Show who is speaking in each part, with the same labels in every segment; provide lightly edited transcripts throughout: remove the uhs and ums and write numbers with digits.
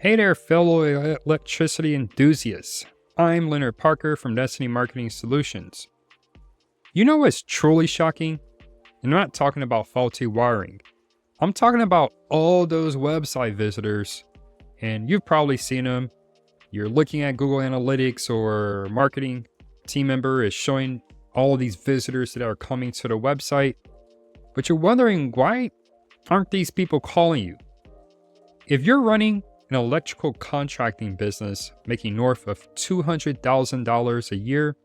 Speaker 1: Hey there, fellow electricity enthusiasts. I'm Leonard Parker from Destiny Marketing Solutions. You know what's truly shocking? I'm not talking about faulty wiring. I'm talking about all those website visitors, and you've probably seen them. You're looking at Google Analytics or marketing team member is showing all these visitors that are coming to the website, but you're wondering, why aren't these people calling you? If you're running an electrical contracting business making north of $200,000 a year,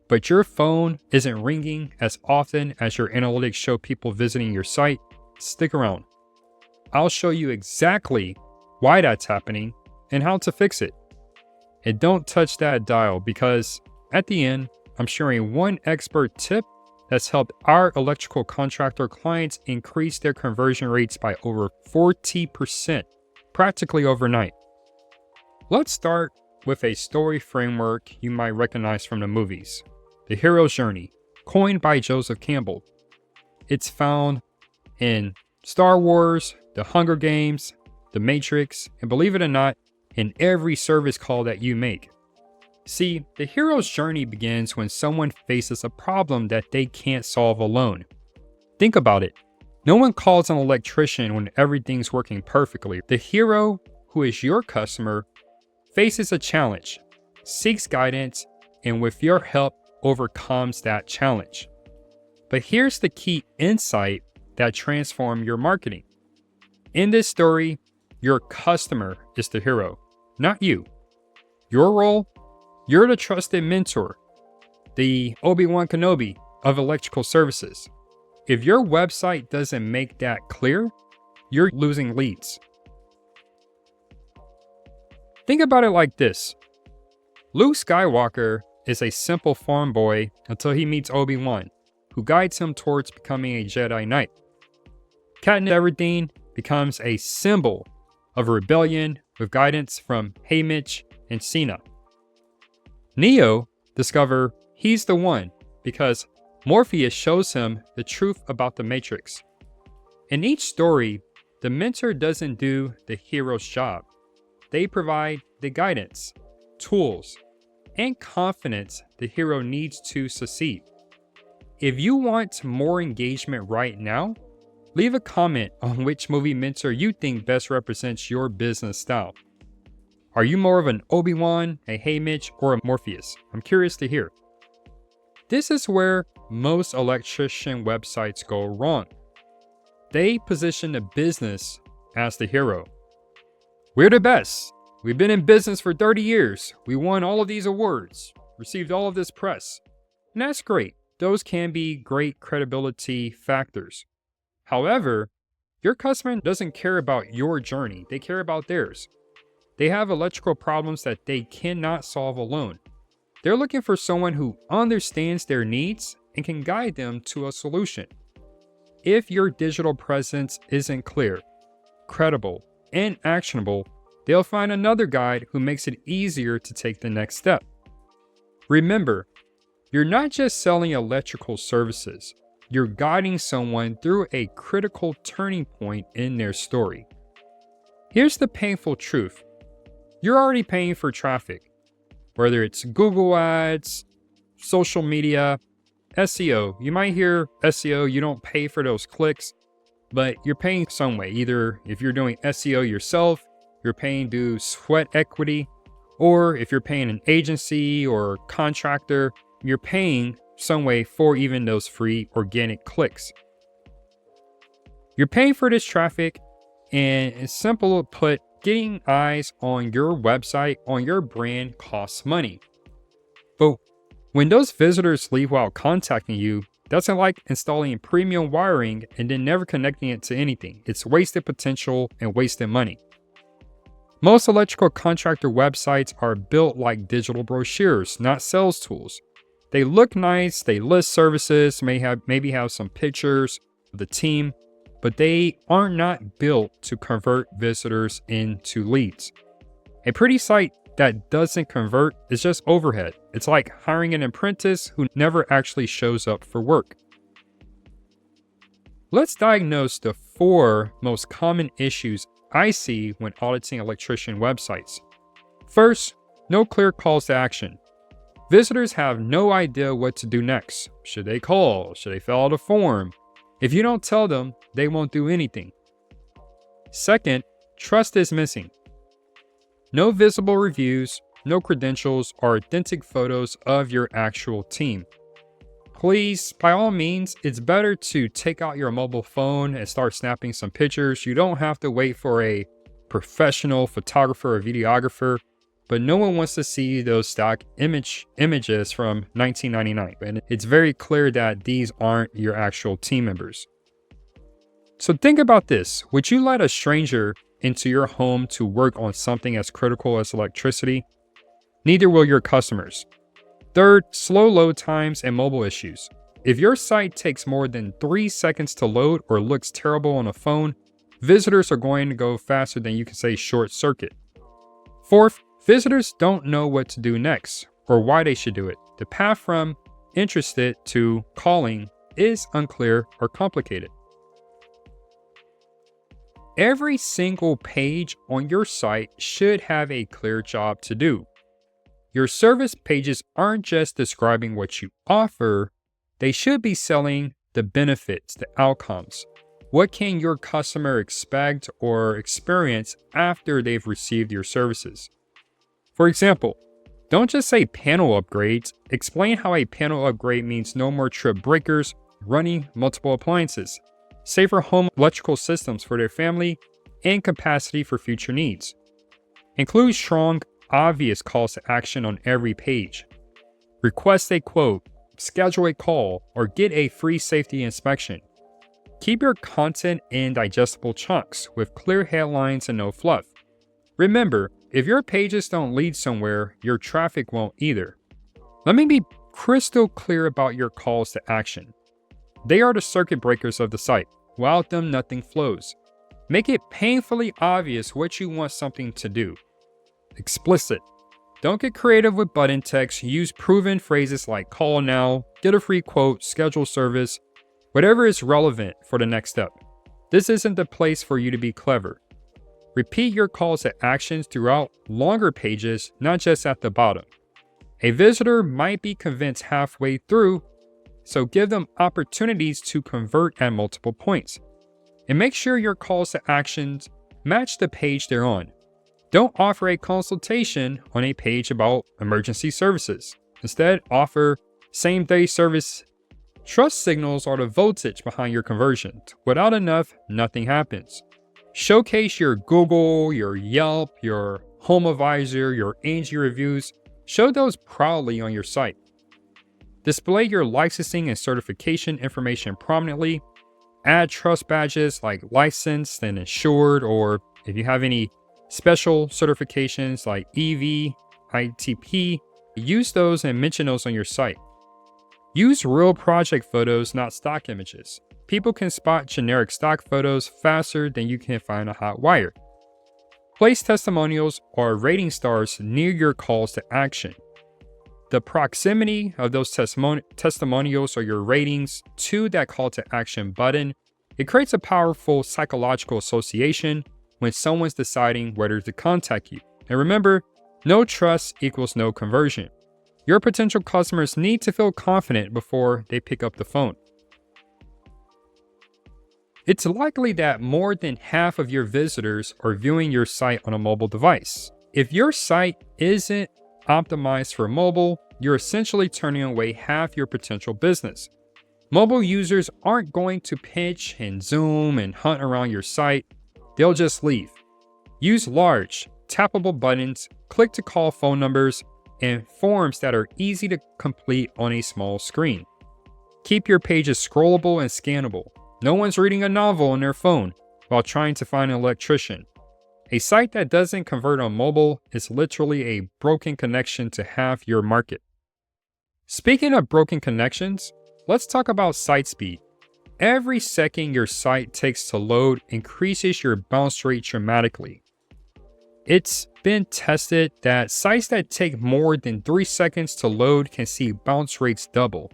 Speaker 1: but your phone isn't ringing as often as your analytics show people visiting your site, stick around. I'll show you exactly why that's happening and how to fix it. And don't touch that dial, because at the end, I'm sharing one expert tip that's helped our electrical contractor clients increase their conversion rates by over 40%. Practically overnight. Let's start with a story framework you might recognize from the movies, The Hero's Journey, coined by Joseph Campbell. It's found in Star Wars, The Hunger Games, The Matrix, and believe it or not, in every service call that you make. See, the hero's journey begins when someone faces a problem that they can't solve alone. Think about it. No one calls an electrician when everything's working perfectly. The hero, who is your customer, faces a challenge, seeks guidance, and with your help, overcomes that challenge. But here's the key insight that transforms your marketing. In this story, your customer is the hero, not you. Your role? You're the trusted mentor, the Obi-Wan Kenobi of electrical services. If your website doesn't make that clear, you're losing leads. Think about it like this. Luke Skywalker is a simple farm boy until he meets Obi-Wan, who guides him towards becoming a Jedi Knight. Katniss Everdeen becomes a symbol of rebellion with guidance from Haymitch and Cena. Neo discovers he's the one because Morpheus shows him the truth about the Matrix. In each story, the mentor doesn't do the hero's job. They provide the guidance, tools, and confidence the hero needs to succeed. If you want more engagement right now, leave a comment on which movie mentor you think best represents your business style. Are you more of an Obi-Wan, a Haymitch, or a Morpheus? I'm curious to hear. This is where most electrician websites go wrong. They position the business as the hero. We're the best. We've been in business for 30 years. We won all of these awards, received all of this press. And that's great. Those can be great credibility factors. However, your customer doesn't care about your journey. They care about theirs. They have electrical problems that they cannot solve alone. They're looking for someone who understands their needs and can guide them to a solution. If your digital presence isn't clear, credible, and actionable, they'll find another guide who makes it easier to take the next step. Remember, you're not just selling electrical services, you're guiding someone through a critical turning point in their story. Here's the painful truth. You're already paying for traffic. Whether it's Google Ads, social media, SEO. You might hear SEO, you don't pay for those clicks, but you're paying some way. Either if you're doing SEO yourself, you're paying to sweat equity, or if you're paying an agency or contractor, you're paying some way for even those free organic clicks. You're paying for this traffic, and it's simple to put, getting eyes on your website, on your brand, costs money. But when those visitors leave while contacting you, that's like installing premium wiring and then never connecting it to anything. It's wasted potential and wasted money. Most electrical contractor websites are built like digital brochures, not sales tools. They look nice, they list services, maybe have some pictures of the team, but they are not built to convert visitors into leads. A pretty site that doesn't convert is just overhead. It's like hiring an apprentice who never actually shows up for work. Let's diagnose the 4 most common issues I see when auditing Electrician websites. First, no clear calls to action. Visitors have no idea what to do next. Should they call? Should they fill out a form? If you don't tell them, they won't do anything. Second, trust is missing. No visible reviews, no credentials, or authentic photos of your actual team. Please, by all means, it's better to take out your mobile phone and start snapping some pictures. You don't have to wait for a professional photographer or videographer, but no one wants to see those stock images from 1999. And it's very clear that these aren't your actual team members. So think about this. Would you let a stranger into your home to work on something as critical as electricity? Neither will your customers. Third, slow load times and mobile issues. If your site takes more than 3 seconds to load or looks terrible on a phone, visitors are going to go faster than you can say short circuit. Fourth, visitors don't know what to do next or why they should do it. The path from interested to calling is unclear or complicated. Every single page on your site should have a clear job to do. Your service pages aren't just describing what you offer, they should be selling the benefits, the outcomes. What can your customer expect or experience after they've received your services? For example, don't just say panel upgrades, explain how a panel upgrade means no more trip breakers, running multiple appliances, safer home electrical systems for their family, and capacity for future needs. Include strong, obvious calls to action on every page. Request a quote, schedule a call, or get a free safety inspection. Keep your content in digestible chunks with clear headlines and no fluff. Remember, if your pages don't lead somewhere, your traffic won't either. Let me be crystal clear about your calls to action. They are the circuit breakers of the site. Without them, nothing flows. Make it painfully obvious what you want something to do. Explicit. Don't get creative with button text. Use proven phrases like call now, get a free quote, schedule service, whatever is relevant for the next step. This isn't the place for you to be clever. Repeat your calls to actions throughout longer pages, not just at the bottom. A visitor might be convinced halfway through, so give them opportunities to convert at multiple points. And make sure your calls to actions match the page they're on. Don't offer a consultation on a page about emergency services. Instead, offer same-day service. Trust signals are the voltage behind your conversions. Without enough, nothing happens. Showcase your Google, your Yelp, your HomeAdvisor, your Angie reviews. Show those proudly on your site. Display your licensing and certification information prominently. Add trust badges like licensed and insured, or if you have any special certifications like EV, ITP, use those and mention those on your site. Use real project photos, not stock images. People can spot generic stock photos faster than you can find a hot wire. Place testimonials or rating stars near your calls to action. The proximity of those testimonials or your ratings to that call to action button, it creates a powerful psychological association when someone's deciding whether to contact you. And remember, no trust equals no conversion. Your potential customers need to feel confident before they pick up the phone. It's likely that more than half of your visitors are viewing your site on a mobile device. If your site isn't optimized for mobile, you're essentially turning away half your potential business. Mobile users aren't going to pinch and zoom and hunt around your site. They'll just leave. Use large, tappable buttons, click to call phone numbers, and forms that are easy to complete on a small screen. Keep your pages scrollable and scannable. No one's reading a novel on their phone while trying to find an electrician. A site that doesn't convert on mobile is literally a broken connection to half your market. Speaking of broken connections, let's talk about site speed. Every second your site takes to load increases your bounce rate dramatically. It's been tested that sites that take more than 3 seconds to load can see bounce rates double.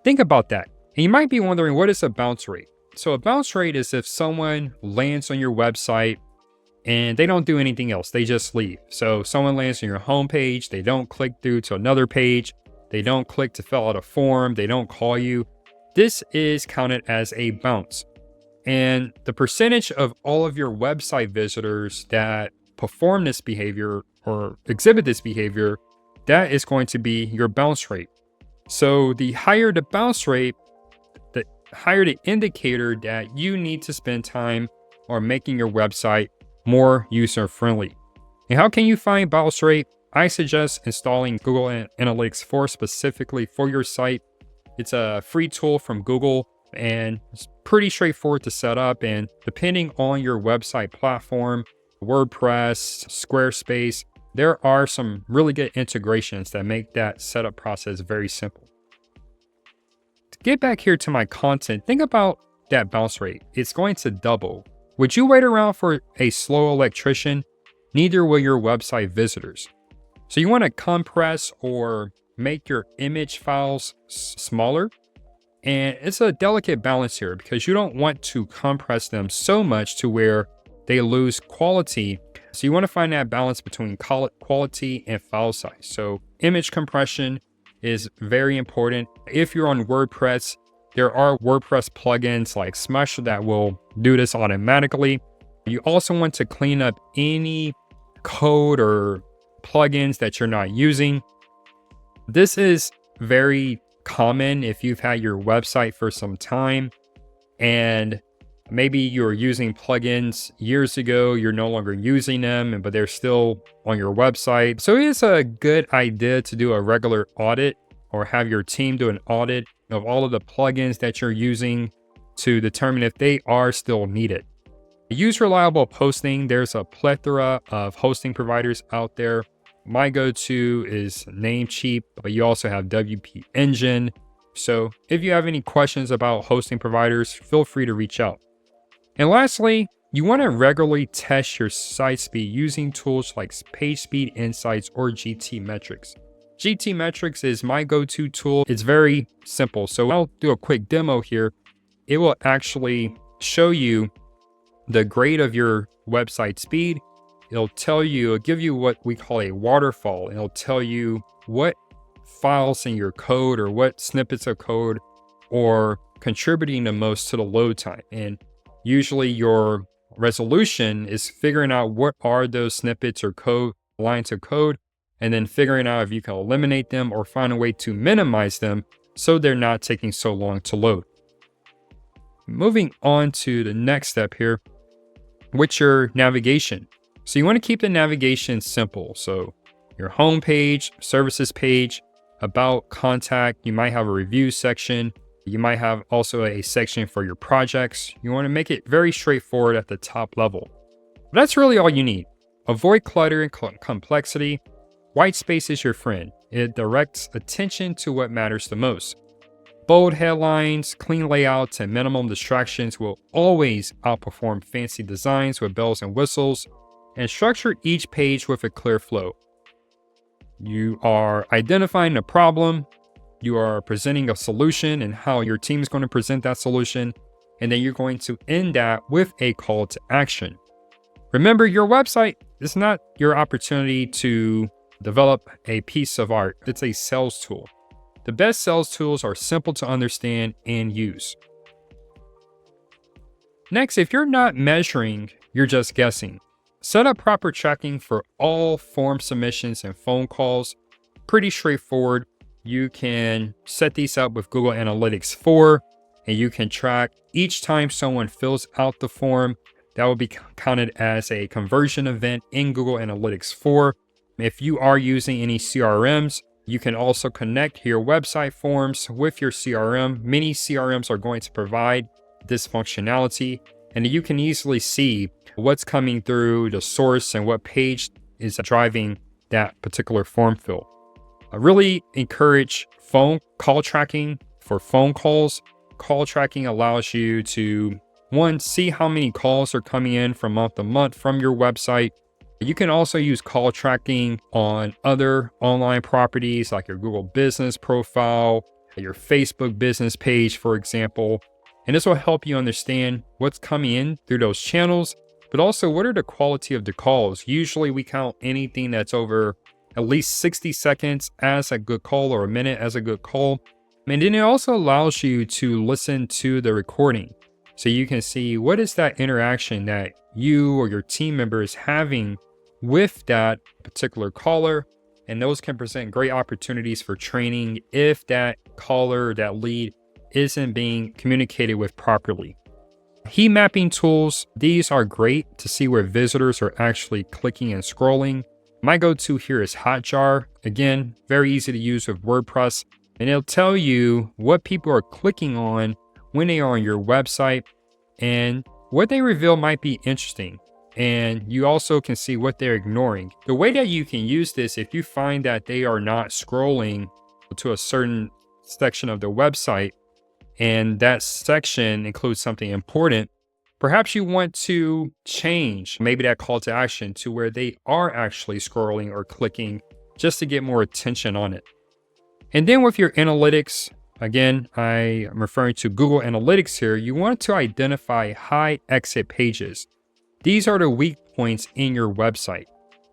Speaker 1: Think about that. And you might be wondering, what is a bounce rate? So a bounce rate is if someone lands on your website, and they don't do anything else. They just leave. So someone lands on your homepage, they don't click through to another page, they don't click to fill out a form, they don't call you. This is counted as a bounce. And the percentage of all of your website visitors that perform this behavior or exhibit this behavior, that is going to be your bounce rate. So the higher the bounce rate, the higher the indicator that you need to spend time on making your website more user-friendly. And how can you find bounce rate? I suggest installing Google Analytics 4 specifically for your site. It's a free tool from Google and it's pretty straightforward to set up. And depending on your website platform, WordPress, Squarespace, there are some really good integrations that make that setup process very simple. To get back here to my content, think about that bounce rate. It's going to double. Would you wait around for a slow electrician? Neither will your website visitors. So you want to compress or make your image files smaller. And it's a delicate balance here because you don't want to compress them so much to where they lose quality. So you want to find that balance between quality and file size. So image compression is very important. If you're on WordPress, there are WordPress plugins like Smush that will do this automatically. You also want to clean up any code or plugins that you're not using. This is very common if you've had your website for some time and maybe you were using plugins years ago, you're no longer using them, but they're still on your website. So it's a good idea to do a regular audit or have your team do an audit of all of the plugins that you're using to determine if they are still needed. Use reliable hosting. There's a plethora of hosting providers out there. My go-to is Namecheap, but you also have WP Engine. So if you have any questions about hosting providers, feel free to reach out. And lastly, you want to regularly test your site speed using tools like PageSpeed Insights or GTmetrix. GTmetrix is my go-to tool. It's very simple. So I'll do a quick demo here. It will actually show you the grade of your website speed. It'll give you what we call a waterfall. It'll tell you what files in your code or what snippets of code are contributing the most to the load time. And usually your resolution is figuring out what are those snippets or lines of code, and then figuring out if you can eliminate them or find a way to minimize them so they're not taking so long to load. Moving on to the next step here, with your navigation. So you want to keep the navigation simple. So your home page, services page, about, contact, you might have a review section. You might have also a section for your projects. You want to make it very straightforward at the top level. But that's really all you need. Avoid clutter and complexity. Whitespace is your friend. It directs attention to what matters the most. Bold headlines, clean layouts, and minimum distractions will always outperform fancy designs with bells and whistles. And structure each page with a clear flow. You are identifying a problem, you are presenting a solution and how your team is going to present that solution, and then you're going to end that with a call to action. Remember, your website is not your opportunity to develop a piece of art. It's a sales tool. The best sales tools are simple to understand and use. Next, if you're not measuring, you're just guessing. Set up proper tracking for all form submissions and phone calls. Pretty straightforward. You can set these up with Google Analytics 4, and you can track each time someone fills out the form. That will be counted as a conversion event in Google Analytics 4. If you are using any CRMs, you can also connect your website forms with your CRM. Many CRMs are going to provide this functionality, and you can easily see what's coming through the source and what page is driving that particular form fill. I really encourage phone call tracking for phone calls. Call tracking allows you to, one, see how many calls are coming in from month to month from your website. You can also use call tracking on other online properties like your Google business profile, your Facebook business page, for example. And this will help you understand what's coming in through those channels but also what are the quality of the calls? Usually we count anything that's over at least 60 seconds as a good call or a minute as a good call. And then it also allows you to listen to the recording. So you can see what is that interaction that you or your team member is having with that particular caller. And those can present great opportunities for training if that caller, that lead isn't being communicated with properly. Heat mapping tools, these are great to see where visitors are actually clicking and scrolling. My go-to here is Hotjar. Again, very easy to use with WordPress. And it'll tell you what people are clicking on when they are on your website, and what they reveal might be interesting. And you also can see what they're ignoring. The way that you can use this, if you find that they are not scrolling to a certain section of the website, and that section includes something important, perhaps you want to change maybe that call to action to where they are actually scrolling or clicking just to get more attention on it. And then with your analytics, again, I am referring to Google Analytics here, you want to identify high exit pages. These are the weak points in your website.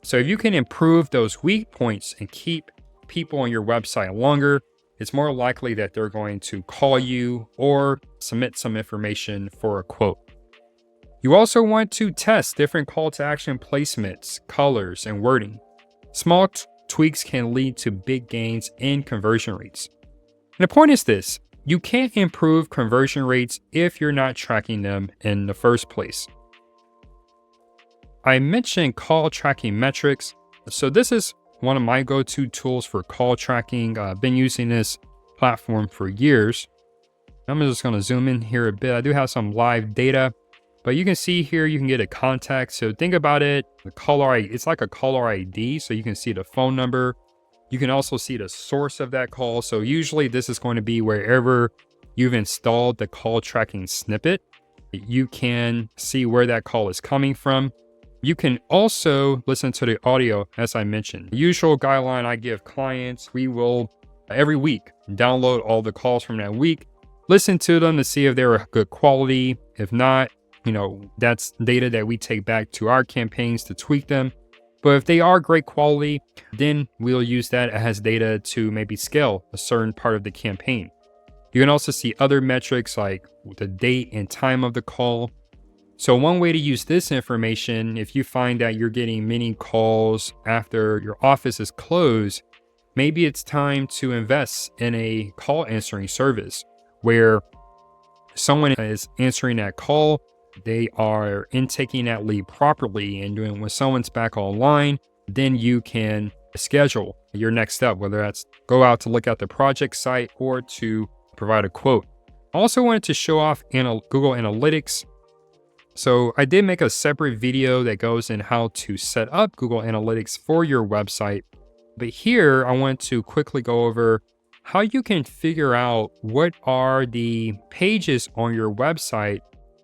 Speaker 1: So if you can improve those weak points and keep people on your website longer, it's more likely that they're going to call you or submit some information for a quote. You also want to test different call to action placements, colors, and wording. Small tweaks can lead to big gains in conversion rates. And the point is this, you can't improve conversion rates if you're not tracking them in the first place. I mentioned call tracking metrics. So this is one of my go-to tools for call tracking. I've been using this platform for years. I'm just going to zoom in here a bit. I do have some live data, but you can see here, you can get a contact. So think about it, the caller ID, it's like a caller ID. So you can see the phone number. You can also see the source of that call. So usually this is going to be wherever you've installed the call tracking snippet. You can see where that call is coming from. You can also listen to the audio, as I mentioned. The usual guideline I give clients, we will every week download all the calls from that week, listen to them to see if they're good quality. If not, that's data that we take back to our campaigns to tweak them. But if they are great quality, then we'll use that as data to maybe scale a certain part of the campaign. You can also see other metrics like the date and time of the call. So one way to use this information, if you find that you're getting many calls after your office is closed, maybe it's time to invest in a call answering service where someone is answering that call, they are intaking that lead properly, and when someone's back online, then you can schedule your next step, whether that's go out to look at the project site or to provide a quote. I also wanted to show off Google Analytics. So I did make a separate video that goes in how to set up Google Analytics for your website. But here I want to quickly go over how you can figure out what are the pages on your website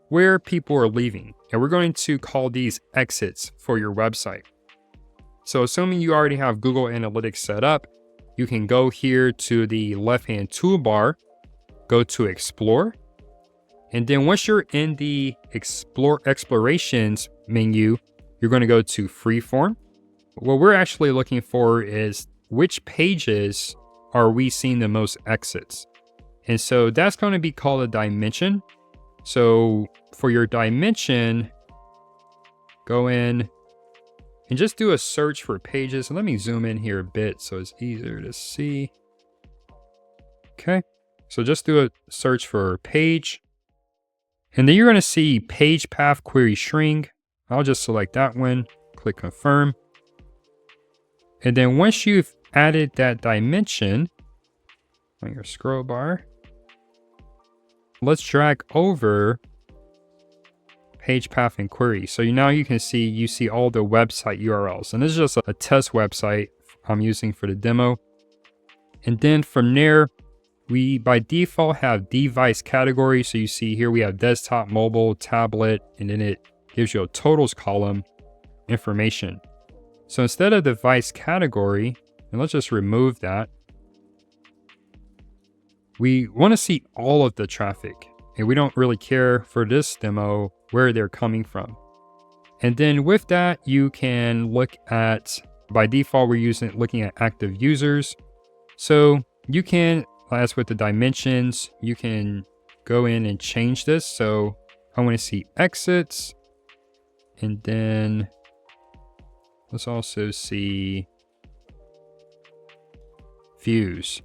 Speaker 1: where people are leaving. And we're going to call these exits for your website. So assuming you already have Google Analytics set up, you can go here to the left-hand toolbar, go to Explore. And then once you're in the Explorations menu, you're going to go to Freeform. What we're actually looking for is which pages are we seeing the most exits. And so that's going to be called a dimension. So for your dimension, go in and just do a search for pages. And let me zoom in here a bit so it's easier to see. Okay, so just do a search for page. And then you're going to see page path query shrink. I'll just select that one, click confirm. And then once you've added that dimension on your scroll bar, let's drag over page path and query. So now you can see, you see all the website URLs. And this is just a test website I'm using for the demo. And then from there, we by default have device category. So you see here we have desktop, mobile, tablet, and then it gives you a totals column information. So instead of device category, and let's just remove that, we want to see all of the traffic. And we don't really care for this demo where they're coming from. And then with that, you can look at, by default, we're looking at active users. So you can, as with the dimensions, you can go in and change this. So I want to see exits, and then let's also see views.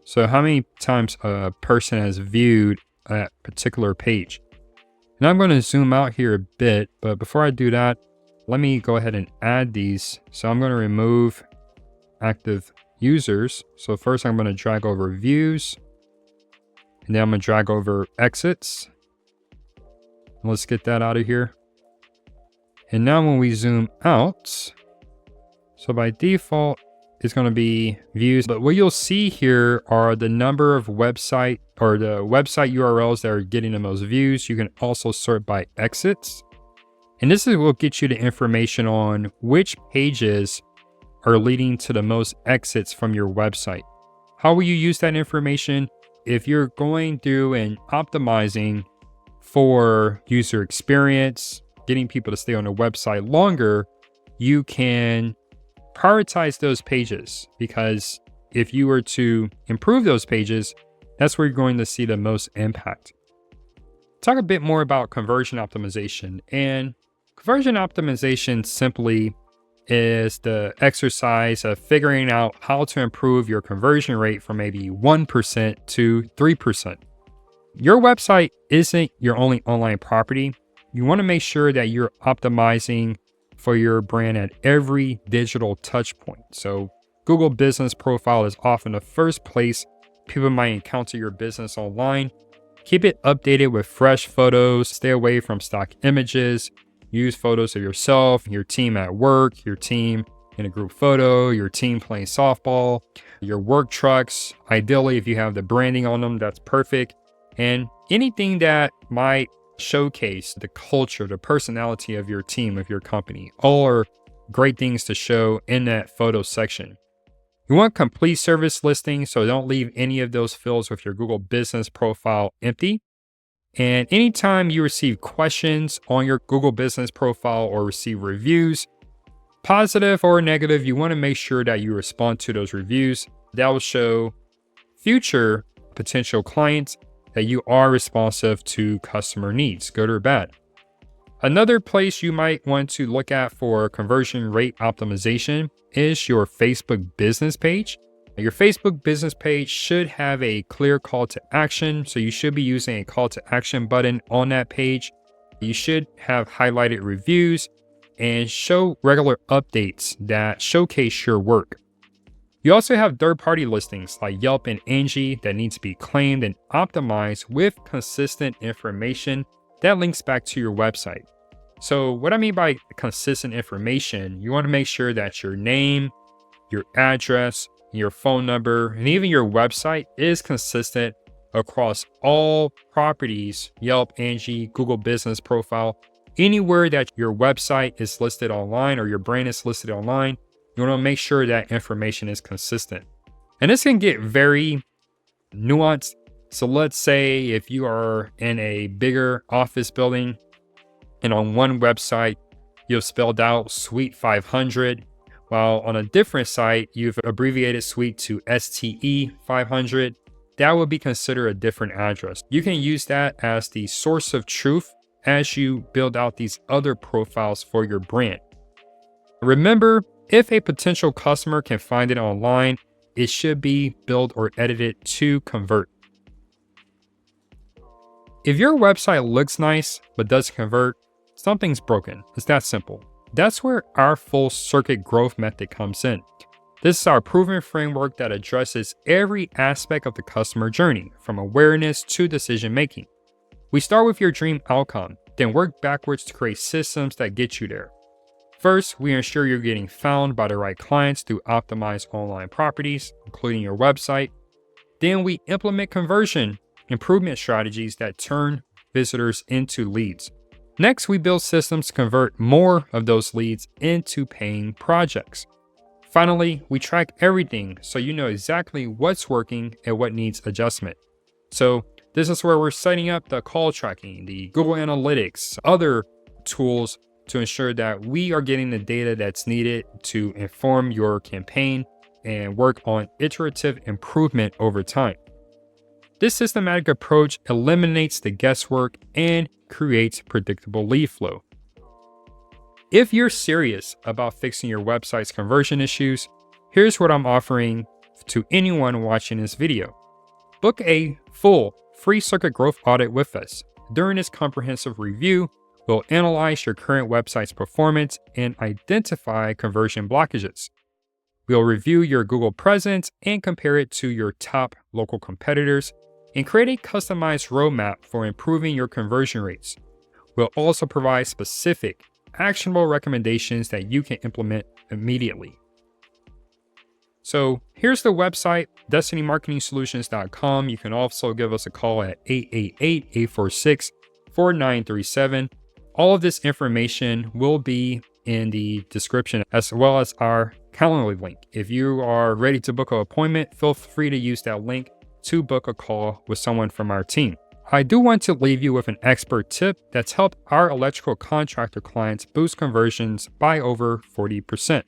Speaker 1: So how many times a person has viewed a particular page. And I'm going to zoom out here a bit, but before I do that, let me go ahead and add these. So I'm going to remove active users. So first I'm going to drag over views, and then I'm going to drag over exits. Let's get that out of here. And now when we zoom out, so by default, it's going to be views. But what you'll see here are the number of website or the website URLs that are getting the most views. You can also sort by exits. And this is what will get you the information on which pages are leading to the most exits from your website. How will you use that information? If you're going through and optimizing for user experience, getting people to stay on the website longer, you can prioritize those pages, because if you were to improve those pages, that's where you're going to see the most impact. Talk a bit more about conversion optimization. And conversion optimization simply is the exercise of figuring out how to improve your conversion rate from maybe 1% to 3%. Your website isn't your only online property. You want to make sure that you're optimizing for your brand at every digital touch point. So Google Business Profile is often the first place people might encounter your business online. Keep it updated with fresh photos. Stay away from stock images. Use photos of yourself, your team at work, your team in a group photo, your team playing softball, your work trucks. Ideally, if you have the branding on them, that's perfect. And anything that might showcase the culture, the personality of your team, of your company. All are great things to show in that photo section. You want complete service listings, so don't leave any of those fields with your Google Business Profile empty. And anytime you receive questions on your Google Business Profile or receive reviews, positive or negative, you want to make sure that you respond to those reviews. That will show future potential clients that you are responsive to customer needs, good or bad. Another place you might want to look at for conversion rate optimization is your Facebook business page. Your Facebook business page should have a clear call to action, so you should be using a call to action button on that page. You should have highlighted reviews and show regular updates that showcase your work. You also have third-party listings like Yelp and Angie that need to be claimed and optimized with consistent information that links back to your website. So what I mean by consistent information, you want to make sure that your name, your address, your phone number, and even your website is consistent across all properties, Yelp, Angie, Google Business Profile. Anywhere that your website is listed online or your brand is listed online, you want to make sure that information is consistent. And this can get very nuanced. So let's say if you are in a bigger office building and on one website, you've spelled out Suite 500, while on a different site, you've abbreviated Suite to STE 500, that would be considered a different address. You can use that as the source of truth as you build out these other profiles for your brand. Remember, if a potential customer can find it online, it should be built or edited to convert. If your website looks nice but doesn't convert, something's broken. It's that simple. That's where our full circuit growth method comes in. This is our proven framework that addresses every aspect of the customer journey, from awareness to decision making. We start with your dream outcome, then work backwards to create systems that get you there. First, we ensure you're getting found by the right clients through optimized online properties, including your website. Then we implement conversion improvement strategies that turn visitors into leads. Next, we build systems to convert more of those leads into paying projects. Finally, we track everything so you know exactly what's working and what needs adjustment. So this is where we're setting up the call tracking, the Google Analytics, other tools to ensure that we are getting the data that's needed to inform your campaign and work on iterative improvement over time. This systematic approach eliminates the guesswork and creates predictable lead flow. If you're serious about fixing your website's conversion issues, here's what I'm offering to anyone watching this video. Book a full free circuit growth audit with us. During this comprehensive review, we'll analyze your current website's performance and identify conversion blockages. We'll review your Google presence and compare it to your top local competitors and create a customized roadmap for improving your conversion rates. We'll also provide specific, actionable recommendations that you can implement immediately. So here's the website, destinymarketingsolutions.com. You can also give us a call at 888-846-4937. All of this information will be in the description, as well as our Calendly link. If you are ready to book an appointment, feel free to use that link to book a call with someone from our team. I do want to leave you with an expert tip that's helped our electrical contractor clients boost conversions by over 40%.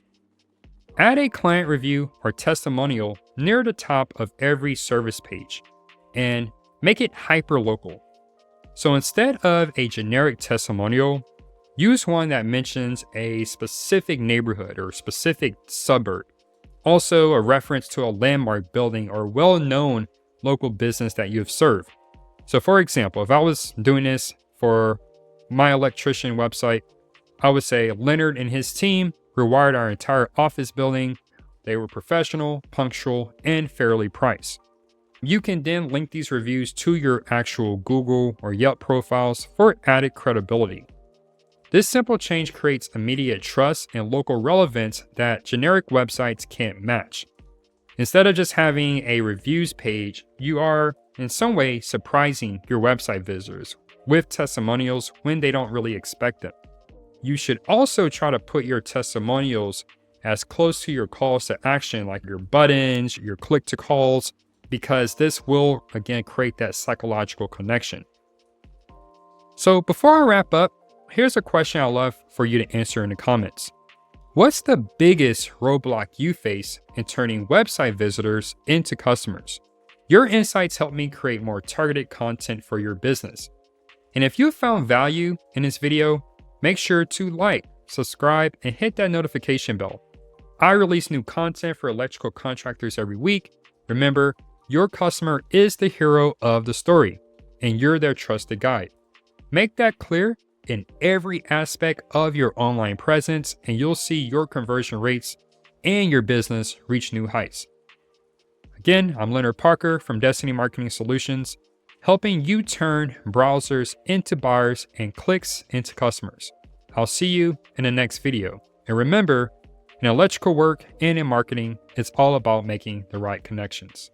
Speaker 1: Add a client review or testimonial near the top of every service page and make it hyperlocal. So instead of a generic testimonial, use one that mentions a specific neighborhood or specific suburb. Also, a reference to a landmark building or well-known local business that you've served. So for example, if I was doing this for my Electrician website, I would say Leonard and his team rewired our entire office building. They were professional, punctual, and fairly priced. You can then link these reviews to your actual Google or Yelp profiles for added credibility. This simple change creates immediate trust and local relevance that generic websites can't match. Instead of just having a reviews page, you are in some way surprising your website visitors with testimonials when they don't really expect them. You should also try to put your testimonials as close to your calls to action, like your buttons, your click to calls, because this will again create that psychological connection. So before I wrap up, here's a question I'd love for you to answer in the comments. What's the biggest roadblock you face in turning website visitors into customers? Your insights help me create more targeted content for your business. And if you found value in this video, make sure to like, subscribe, and hit that notification bell. I release new content for electrical contractors every week. Remember, your customer is the hero of the story, and you're their trusted guide. Make that clear in every aspect of your online presence, and you'll see your conversion rates and your business reach new heights. Again, I'm Leonard Parker from Destiny Marketing Solutions, helping you turn browsers into buyers and clicks into customers. I'll see you in the next video. And remember, in electrical work and in marketing, it's all about making the right connections.